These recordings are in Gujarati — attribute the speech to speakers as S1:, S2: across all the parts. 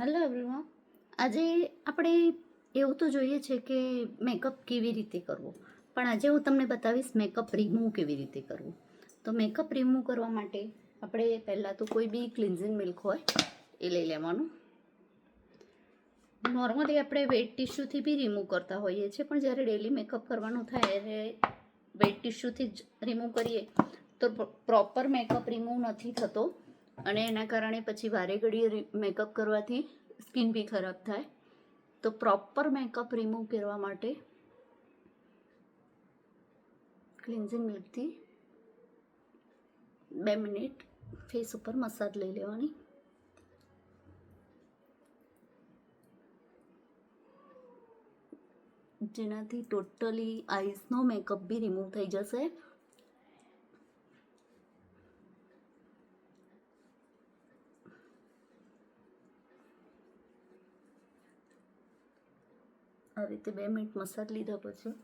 S1: હેલો એવરીવન, આજે આપણે એવું તો જોઈએ છે કે મેકઅપ કેવી રીતે કરવો, પણ આજે હું તમને બતાવીશ મેકઅપ રિમૂવ કેવી રીતે કરવું. તો મેકઅપ રિમૂવ કરવા માટે આપણે પહેલાં તો કોઈ બી ક્લિન્ઝિંગ મિલ્ક હોય એ લઈ લેવાનું. નોર્મલી આપણે વેટ ટિશ્યુથી બી રિમૂવ કરતા હોઈએ છીએ, પણ જ્યારે ડેલી મેકઅપ કરવાનું થાય ત્યારે વેટ ટિશ્યુથી જ રિમૂવ કરીએ તો પ્રોપર મેકઅપ રિમૂવ નથી થતો અને એના કારણે પછી વારે ઘડીએ મેકઅપ કરવાથી સ્કિન બી ખરાબ થાય. તો પ્રોપર મેકઅપ રિમૂવ કરવા માટે ક્લિન્ઝિંગ મિલ્કથી 2 મિનિટ ફેસ ઉપર મસાજ લઈ લેવાની. જેનાથી ટોટલી આઈઝનો મેકઅપ બી રિમૂવ થઈ જશે. આ રીતે 2 મિનિટ મસાજ લીધા પછી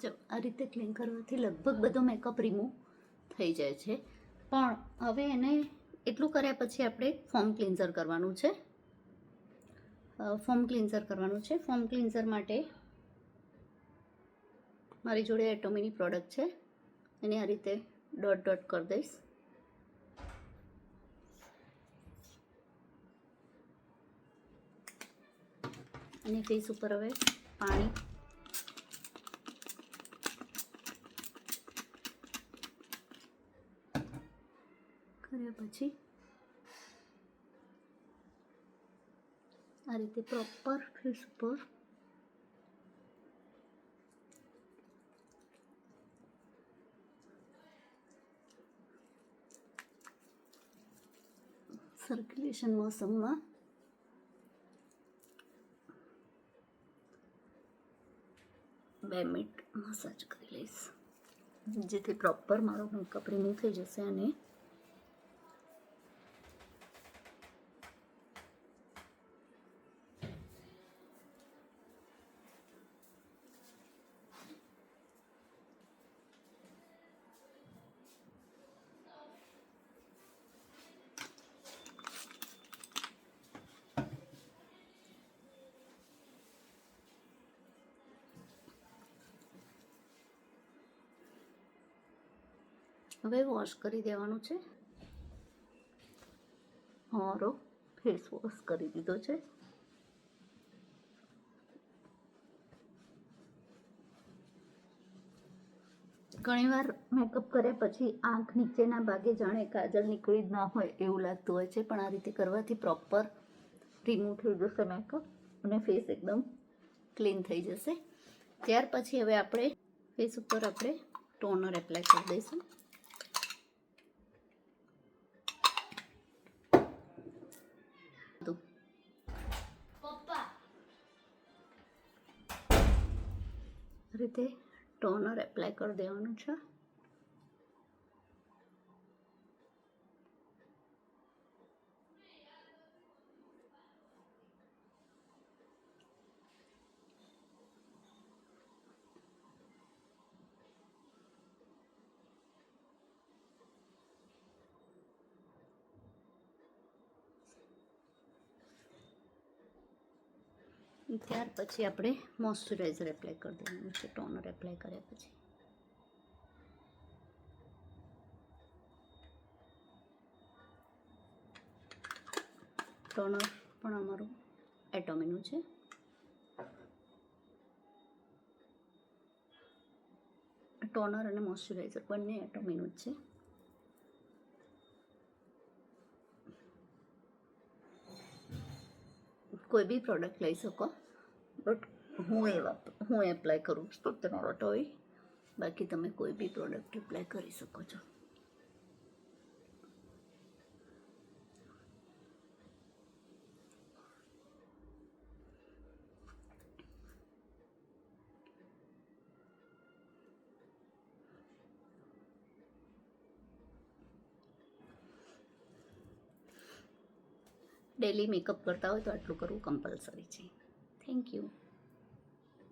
S1: જો આ રીતે ક્લીન કરવાથી લગભગ બધો મેકઅપ રિમૂવ થઈ જાય છે. પણ હવે એને એટલું કર્યા પછી આપણે ફોમ ક્લિન્ઝર કરવાનું છે. ફોમ ક્લિન્ઝર માટે મારી જોડે એટોમીની પ્રોડક્ટ છે, એને આ રીતે ડોટ ડોટ કરી દઈશ. અને ફેસ ઉપર હવે પાણી કર્યા પછી આ રીતે પ્રોપર ફેસ ઉપર સર્ક્યુલેશન મોશનમાં બે મિનિટ મસાજ કરી લઈશ, જેથી પ્રોપર મારો મેકઅપ રિમૂવ થઈ જશે. અને હવે વોશ કરી દેવાનું છે. મારો ફેસ વોશ કરી દીધો છે. ઘણીવાર મેકઅપ કર્યા પછી આંખ નીચેના ભાગે જાણે કાજલ નીકળી જ ના હોય એવું લાગતું હોય છે, પણ આ રીતે કરવાથી પ્રોપર રિમૂવ થઈ જશે મેકઅપ અને ફેસ એકદમ ક્લીન થઈ જશે. ત્યાર પછી હવે આપણે ફેસ ઉપર ટોનર એપ્લાય કરી દઈશું. રીતે ટોનર એપ્લાય કરી દેવાનું છે. ત્યાર પછી આપણે મોઇશ્ચરાઇઝર એપ્લાય કરી દેવાનું છે. ટોનર એપ્લાય કર્યા પછી ટોનર પણ અમારું એટોમીનું છે. ટોનર અને મોઇશ્ચરાઇઝર બંને એટોમીનું જ છે. કોઈ બી પ્રોડક્ટ લઈ શકો, બટ હું એપ્લાય કરું છું ફક્ત નોરોટ ઓઇલ. બાકી તમે કોઈ બી પ્રોડક્ટ એપ્લાય કરી શકો છો. ડેલી મેકઅપ કરતા હોય તો આટલું કરવું કમ્પલસરી છે. Thank you.